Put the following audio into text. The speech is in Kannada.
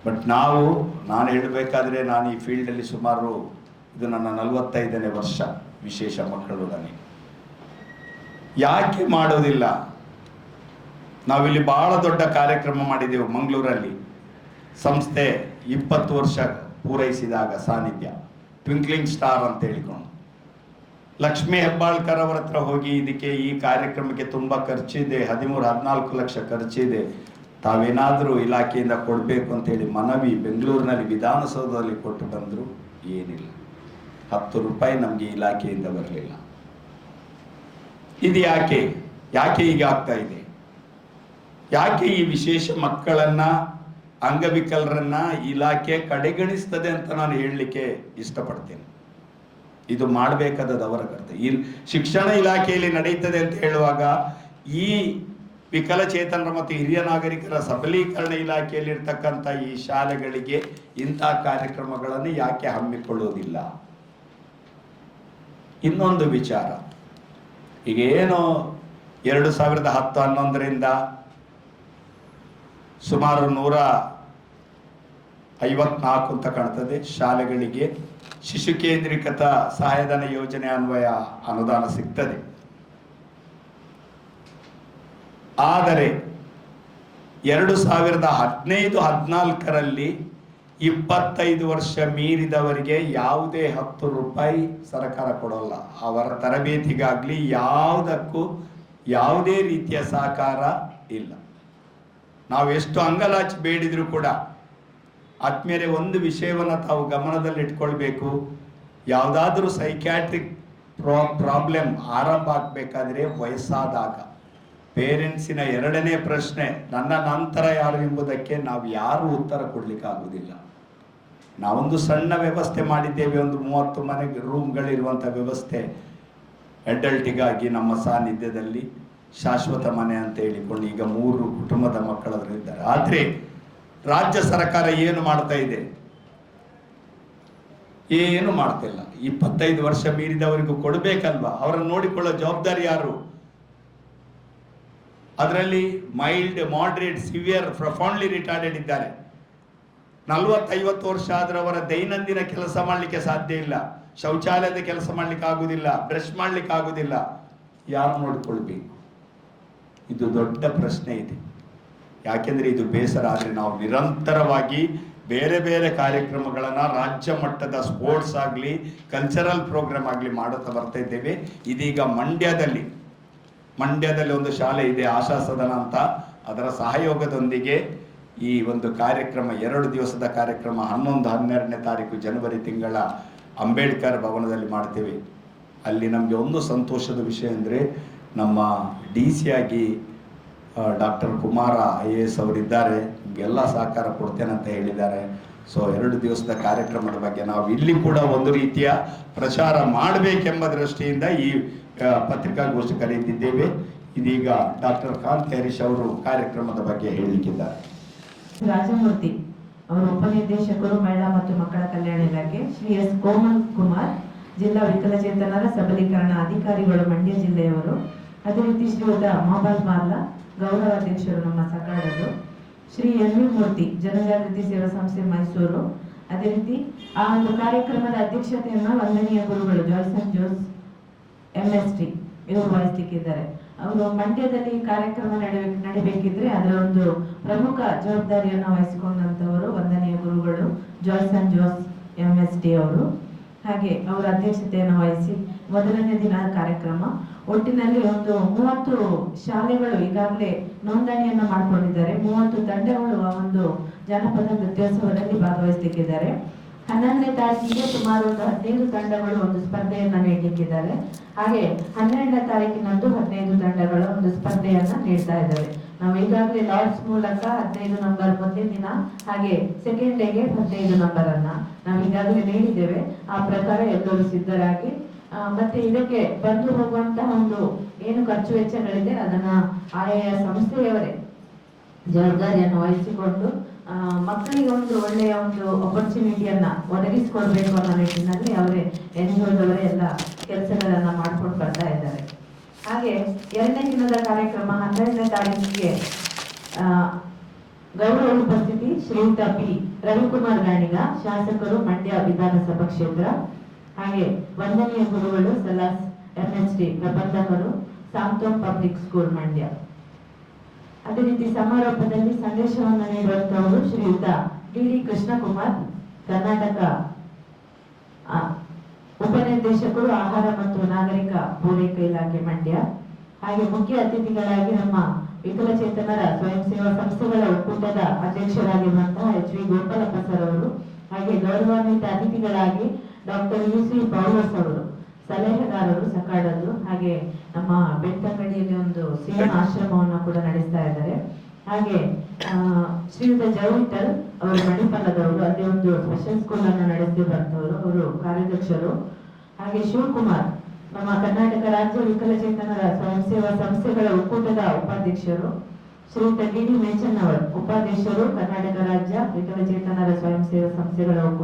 ಬಟ್ ನಾನು ಹೇಳಬೇಕಾದ್ರೆ ನಾನು ಈ ಫೀಲ್ಡಲ್ಲಿ ಸುಮಾರು ಇದು ನನ್ನ 45ನೇ ವರ್ಷ ವಿಶೇಷ ಮಕ್ಕಳೊಡನೆ. ಯಾಕೆ ಮಾಡೋದಿಲ್ಲ? ನಾವಿಲ್ಲಿ ಬಹಳ ದೊಡ್ಡ ಕಾರ್ಯಕ್ರಮ ಮಾಡಿದೆವು ಮಂಗಳೂರಲ್ಲಿ. ಸಂಸ್ಥೆ 20 ವರ್ಷ ಪೂರೈಸಿದಾಗ ಸಾನ್ನಿಧ್ಯ ಟ್ವಿಂಕ್ಲಿಂಗ್ ಸ್ಟಾರ್ ಅಂತ ಹೇಳಿಕೊಂಡು ಲಕ್ಷ್ಮೀ ಹೆಬ್ಬಾಳ್ಕರ್ ಅವರ ಹತ್ರ ಹೋಗಿ ಇದಕ್ಕೆ ಈ ಕಾರ್ಯಕ್ರಮಕ್ಕೆ ತುಂಬ ಖರ್ಚಿದೆ, 13-14 ಲಕ್ಷ ಖರ್ಚಿದೆ, ತಾವೇನಾದರೂ ಇಲಾಖೆಯಿಂದ ಕೊಡಬೇಕು ಅಂತೇಳಿ ಮನವಿ ಬೆಂಗಳೂರಿನಲ್ಲಿ ವಿಧಾನಸೌಧದಲ್ಲಿ ಕೊಟ್ಟು ಬಂದರು. ಏನಿಲ್ಲ, 10 ರೂಪಾಯಿ ನಮಗೆ ಇಲಾಖೆಯಿಂದ ಬರಲಿಲ್ಲ. ಇದು ಯಾಕೆ ಹೀಗೆ ಆಗ್ತಾ ಇದೆ? ಯಾಕೆ ಈ ವಿಶೇಷ ಮಕ್ಕಳನ್ನ, ಅಂಗವಿಕಲರನ್ನ ಇಲಾಖೆ ಕಡೆಗಣಿಸ್ತದೆ ಅಂತ ನಾನು ಹೇಳಲಿಕ್ಕೆ ಇಷ್ಟಪಡ್ತೇನೆ. ಇದು ಮಾಡಬೇಕಾದದ್ದು ಅವರ ಕರ್ತವ್ಯ. ಶಿಕ್ಷಣ ಇಲಾಖೆಯಲ್ಲಿ ನಡೀತದೆ ಅಂತ ಹೇಳುವಾಗ ಈ ವಿಕಲಚೇತನರ ಮತ್ತು ಹಿರಿಯ ನಾಗರಿಕರ ಸಬಲೀಕರಣ ಇಲಾಖೆಯಲ್ಲಿ ಇರ್ತಕ್ಕಂಥ ಈ ಶಾಲೆಗಳಿಗೆ ಇಂಥ ಕಾರ್ಯಕ್ರಮಗಳನ್ನು ಯಾಕೆ ಹಮ್ಮಿಕೊಳ್ಳುವುದಿಲ್ಲ? ಇನ್ನೊಂದು ವಿಚಾರ, ಈಗ ಏನು 2010-11ರಿಂದ ಸುಮಾರು 154 ಅಂತ ಕಾಣ್ತದೆ ಶಾಲೆಗಳಿಗೆ ಶಿಶು ಕೇಂದ್ರೀಕೃತ ಸಹಾಯಧನ ಯೋಜನೆ ಅನ್ವಯ ಅನುದಾನ ಸಿಗ್ತದೆ. ಆದರೆ 2015-14ರಲ್ಲಿ 25 ವರ್ಷ ಮೀರಿದವರಿಗೆ ಯಾವುದೇ 10 ರೂಪಾಯಿ ಸರ್ಕಾರ ಕೊಡೋಲ್ಲ. ಅವರ ತರಬೇತಿಗಾಗ್ಲಿ ಯಾವುದಕ್ಕೂ ಯಾವುದೇ ರೀತಿಯ ಸಹಕಾರ ಇಲ್ಲ. ನಾವು ಎಷ್ಟು ಅಂಗಲಾಚಿ ಬೇಡಿದ್ರು ಕೂಡ ಆದ್ಮೇಲೆ ಒಂದು ವಿಷಯವನ್ನು ತಾವು ಗಮನದಲ್ಲಿ ಇಟ್ಕೊಳ್ಬೇಕು. ಯಾವುದಾದ್ರೂ ಸೈಕ್ಯಾಟ್ರಿಕ್ ಪ್ರಾಬ್ಲಮ್ ಆರಂಭ ಆಗಬೇಕಾದ್ರೆ ವಯಸ್ಸಾದಾಗ ಪೇರೆಂಟ್ಸಿನ 2ನೇ ಪ್ರಶ್ನೆ, ನನ್ನ ನಂತರ ಯಾರು ಎಂಬುದಕ್ಕೆ ನಾವು ಯಾರು ಉತ್ತರ ಕೊಡ್ಲಿಕ್ಕಾಗುವುದಿಲ್ಲ. ನಾವೊಂದು ಸಣ್ಣ ವ್ಯವಸ್ಥೆ ಮಾಡಿದ್ದೇವೆ, ಒಂದು 30 ಮನೆ ರೂಮ್ಗಳಿರುವಂಥ ವ್ಯವಸ್ಥೆ ಅಡಲ್ಟಿಗಾಗಿ ನಮ್ಮ ಸಾನ್ನಿಧ್ಯದಲ್ಲಿ ಶಾಶ್ವತ ಮನೆ ಅಂತ ಹೇಳಿಕೊಂಡು ಈಗ 3 ಕುಟುಂಬದ ಮಕ್ಕಳವರಿದ್ದಾರೆ. ಆದರೆ ರಾಜ್ಯ ಸರ್ಕಾರ ಏನು ಮಾಡ್ತಾ ಇದೆ? ಏನು ಮಾಡ್ತಿಲ್ಲ. 25 ವರ್ಷ ಮೀರಿದವರಿಗೂ ಕೊಡಬೇಕಲ್ವಾ? ಅವರನ್ನು ನೋಡಿಕೊಳ್ಳೋ ಜವಾಬ್ದಾರಿ ಯಾರು? ಅದರಲ್ಲಿ mild, moderate, severe, profoundly retarded ಇದ್ದಾರೆ. 40-50 ವರ್ಷ ಆದ್ರೆ ಅವರ ದೈನಂದಿನ ಕೆಲಸ ಮಾಡಲಿಕ್ಕೆ ಸಾಧ್ಯ ಇಲ್ಲ. ಶೌಚಾಲಯದ ಕೆಲಸ ಮಾಡ್ಲಿಕ್ಕೆ ಆಗುದಿಲ್ಲ, ಬ್ರಷ್ ಮಾಡ್ಲಿಕ್ಕೆ ಆಗುದಿಲ್ಲ. ಯಾರು ನೋಡಿಕೊಳ್ಬೇಕು? ಇದು ದೊಡ್ಡ ಪ್ರಶ್ನೆ ಇದೆ. ಯಾಕೆಂದ್ರೆ ಇದು ಬೇಸರ. ಆದರೆ ನಾವು ನಿರಂತರವಾಗಿ ಬೇರೆ ಬೇರೆ ಕಾರ್ಯಕ್ರಮಗಳನ್ನು ರಾಜ್ಯ ಮಟ್ಟದ ಸ್ಪೋರ್ಟ್ಸ್ ಆಗಲಿ ಕಲ್ಚರಲ್ ಪ್ರೋಗ್ರಾಮ್ ಆಗಲಿ ಮಾಡುತ್ತಾ ಬರ್ತಾ ಇದ್ದೇವೆ. ಇದೀಗ ಮಂಡ್ಯದಲ್ಲಿ ಒಂದು ಶಾಲೆ ಇದೆ, ಆಶಾ ಸದನ ಅಂತ. ಅದರ ಸಹಯೋಗದೊಂದಿಗೆ ಈ ಒಂದು ಕಾರ್ಯಕ್ರಮ 2 ದಿವಸದ ಕಾರ್ಯಕ್ರಮ 11-12ನೇ ತಾರೀಕು ಜನವರಿ ತಿಂಗಳ ಅಂಬೇಡ್ಕರ್ ಭವನದಲ್ಲಿ ಮಾಡ್ತೇವೆ. ಅಲ್ಲಿ ನಮಗೆ ಒಂದು ಸಂತೋಷದ ವಿಷಯ ಅಂದರೆ ನಮ್ಮ DC ಆಗಿ ಡಾಕ್ಟರ್ ಕುಮಾರ IAS ಅವರಿದ್ದಾರೆ. ನಿಮಗೆಲ್ಲ ಸಹಕಾರ ಕೊಡ್ತೇನೆ ಅಂತ ಹೇಳಿದ್ದಾರೆ. ಸೊ 2 ದಿವಸದ ಕಾರ್ಯಕ್ರಮದ ಬಗ್ಗೆ ನಾವು ಇಲ್ಲಿ ಕೂಡ ಒಂದು ರೀತಿಯ ಪ್ರಚಾರ ಮಾಡಬೇಕೆಂಬ ದೃಷ್ಟಿಯಿಂದ ಈ ಪತ್ರಿಕಾಗೋಷ್ಠಿ ಕರೆಯುತ್ತಿದ್ದೇವೆ. ಇದೀಗ ಡಾಕ್ಟರ್ ಕಾಂತಿ ಹರೀಶ್ ಅವರು ಕಾರ್ಯಕ್ರಮದ ಬಗ್ಗೆ ಹೇಳಲಿಕ್ಕಿದ್ದಾರೆ. ರಾಜಮೂರ್ತಿ ಅವರು ಉಪನಿರ್ದೇಶಕರು, ಮಹಿಳಾ ಮತ್ತು ಮಕ್ಕಳ ಕಲ್ಯಾಣ ಇಲಾಖೆ. ಶ್ರೀ S. ಕೋಮಲ್ ಕುಮಾರ್, ಜಿಲ್ಲಾ ವಿಕಲಚೇತನರ ಸಬಲೀಕರಣ ಅಧಿಕಾರಿಗಳು, ಮಂಡ್ಯ ಜಿಲ್ಲೆಯವರು. ಅದೇ ರೀತಿ ಶ್ರೀಯುತ ಮೊಹಮ್ಮದ್ ಮಾರ್ಲಾ, ಗೌರವ ಅಧ್ಯಕ್ಷರು ನಮ್ಮ ಸಕಾಡರು. ಶ್ರೀ N. V. ಮೂರ್ತಿ, ಜನಜಾಗೃತಿ ಸೇವಾ ಸಂಸ್ಥೆ, ಮೈಸೂರು. ಅದೇ ರೀತಿ ಆ ಒಂದು ಕಾರ್ಯಕ್ರಮದ ಅಧ್ಯಕ್ಷತೆಯನ್ನು ವಂದನೀಯ ಗುರುಗಳು ಜಾಯ್ಸನ್ ಜೋಸ್ MST ಇವರು ವಹಿಸಲಿಕ್ಕಿದ್ದಾರೆ. ಅವರು ಮಂಡ್ಯದಲ್ಲಿ ಕಾರ್ಯಕ್ರಮ ನಡೀಬೇಕಿದ್ರೆ ಅದರ ಒಂದು ಪ್ರಮುಖ ಜವಾಬ್ದಾರಿಯನ್ನು ವಹಿಸಿಕೊಂಡಂತವರು ವಂದನೀಯ ಗುರುಗಳು ಜಾಯ್ಸನ್ ಜೋಸ್ MST ಅವರು. ಹಾಗೆ ಅವರ ಅಧ್ಯಕ್ಷತೆಯನ್ನು ವಹಿಸಿ ಮೊದಲನೇ ದಿನ ಕಾರ್ಯಕ್ರಮ. ಒಟ್ಟಿನಲ್ಲಿ ಒಂದು 30 ಶಾಲೆಗಳು ಈಗಾಗಲೇ ನೋಂದಣಿಯನ್ನು ಮಾಡಿಕೊಂಡಿದ್ದಾರೆ. 30 ತಂಡಗಳು ಆ ಒಂದು ಜನಪದ ನೃತ್ಯೋತ್ಸವದಲ್ಲಿ ಭಾಗವಹಿಸಲಿಕ್ಕಿದ್ದಾರೆ. 11ನೇ ತಾರೀಕಿಗೆ ಸುಮಾರು ಒಂದು 15 ತಂಡಗಳು ಒಂದು ಸ್ಪರ್ಧೆಯನ್ನ ನೀಡಲಿಕ್ಕಿದ್ದಾರೆ. ಹಾಗೆ 12ನೇ ತಾರೀಕಿನಂದು 15 ತಂಡಗಳ ಒಂದು ಸ್ಪರ್ಧೆಯನ್ನ ನೀಡ್ತಾ ಇದ್ದಾರೆ. ನಾವು ಈಗಾಗಲೇ ಲಾರ್ಡ್ಸ್ ಮೂಲಕ 15 ನಂಬರ್ ಮೊದಲನೇ ದಿನ, ಹಾಗೆ ಸೆಕೆಂಡ್ ಡೇಗೆ 15 ನಂಬರ್ ಅನ್ನ ನಾವು ಈಗಾಗಲೇ ನೀಡಿದ್ದೇವೆ. ಆ ಪ್ರಕಾರ ಎಲ್ಲರೂ ಸಿದ್ಧರಾಗಿ ಮತ್ತೆ ಇದಕ್ಕೆ ಬಂದು ಹೋಗುವಂತಹ ಒಂದು ಏನು ಖರ್ಚು ವೆಚ್ಚಗಳಿದೆ ಅದನ್ನ ಆಯಾ ಸಂಸ್ಥೆಯವರೇ ಜವಾಬ್ದಾರಿಯನ್ನು ವಹಿಸಿಕೊಂಡು ಮಕ್ಕಳಿಗೆ ಒಂದು ಒಳ್ಳೆಯ ಒಂದು ಅಪರ್ಚುನಿಟಿಯನ್ನ ಒದಗಿಸಿಕೊಡ್ಬೇಕು ಅನ್ನೋ ನಿಟ್ಟಿನಲ್ಲಿ ಅವರೇ NGOದವರೇ ಎಲ್ಲ ಕೆಲಸಗಳನ್ನ ಮಾಡ್ಕೊಂಡು ಬರ್ತಾ ಇದ್ದಾರೆ. ಹಾಗೆ 2ನೇ ದಿನದ ಕಾರ್ಯಕ್ರಮ 12ನೇ ತಾರೀಕಿಗೆ ಗೌರವ ಉಪಸ್ಥಿತಿ ಶ್ರೀಯುತ ಪಿ ರವಿಕುಮಾರ್ ಗಾಣಿಗ, ಶಾಸಕರು ಮಂಡ್ಯ ವಿಧಾನಸಭಾ ಕ್ಷೇತ್ರ. ಹಾಗೆ ವಂದನೀಯ ಗುರುಗಳು ಸಲಾಸ್ MHD ಪ್ರಬಂಧಕರು, Santhome public school Mandya. ಅದೇ ರೀತಿ ಸಮಾರೋಪದಲ್ಲಿ ಸಂದೇಶವನ್ನು ನೀಡುವಂತವರು ಶ್ರೀಯುತ DD ಕೃಷ್ಣಕುಮಾರ್, ಕರ್ನಾಟಕ ಉಪನಿರ್ದೇಶಕರು, ಆಹಾರ ಮತ್ತು ನಾಗರಿಕ ಪೂರೈಕೆ ಇಲಾಖೆ ಮಂಡ್ಯ. ಹಾಗೆ ಮುಖ್ಯ ಅತಿಥಿಗಳಾಗಿ ನಮ್ಮ ವಿಕಲಚೇತನರ ಸ್ವಯಂ ಸೇವಾ ಸಂಸ್ಥೆಗಳ ಒಕ್ಕೂಟದ ಅಧ್ಯಕ್ಷರಾಗಿರುವಂತಹ HV ಗೋಪಾಲಪ್ಪ ಸರ್ ಅವರು, ಹಾಗೆ ಗೌರವಾನ್ವಿತ ಅತಿಥಿಗಳಾಗಿ ಡಾಕ್ಟರ್ UC ಪೌಲಸ್ ಅವರು, ಸಲಹೆಗಾರರು ಸಕಾಡದ್ದು. ಹಾಗೆ ನಮ್ಮ ಬೆಳ್ತಂಗಡಿಯಲ್ಲಿ ಒಂದು ಸಿಎಂ ಆಶ್ರಮವನ್ನು ಕೂಡ ನಡೆಸ್ತಾ ಇದ್ದಾರೆ. ಹಾಗೆ ಶ್ರೀಯುತ ಜವಿಟಲ್ ಅವರು ಮಣಿಪಾಲದವರು, ಅಲ್ಲಿ ಒಂದು ಸ್ಪೆಷಲ್ ಸ್ಕೂಲ್ ಅನ್ನು ನಡೆಸ್ತಿರುವಂತವರು, ಅವರು ಕಾರ್ಯಾಧ್ಯಕ್ಷರು. ಹಾಗೆ ಶಿವಕುಮಾರ್ ನಮ್ಮ ಕರ್ನಾಟಕ ರಾಜ್ಯ ವಿಕಲಚೇತನರ ಸ್ವಯಂ ಸೇವಾ ಸಂಸ್ಥೆಗಳ ಒಕ್ಕೂಟದ ಉಪಾಧ್ಯಕ್ಷರು. ಶ್ರೀಯುತ DD ಮೇಚನ್ ಅವರು ಉಪಾಧ್ಯಕ್ಷರು, ಕರ್ನಾಟಕ ರಾಜ್ಯ ವಿಕಲಚೇತನರ ಸ್ವಯಂ ಸೇವಾ ಸಂಸ್ಥೆಗಳ ಒಕ್ಕೂಟ.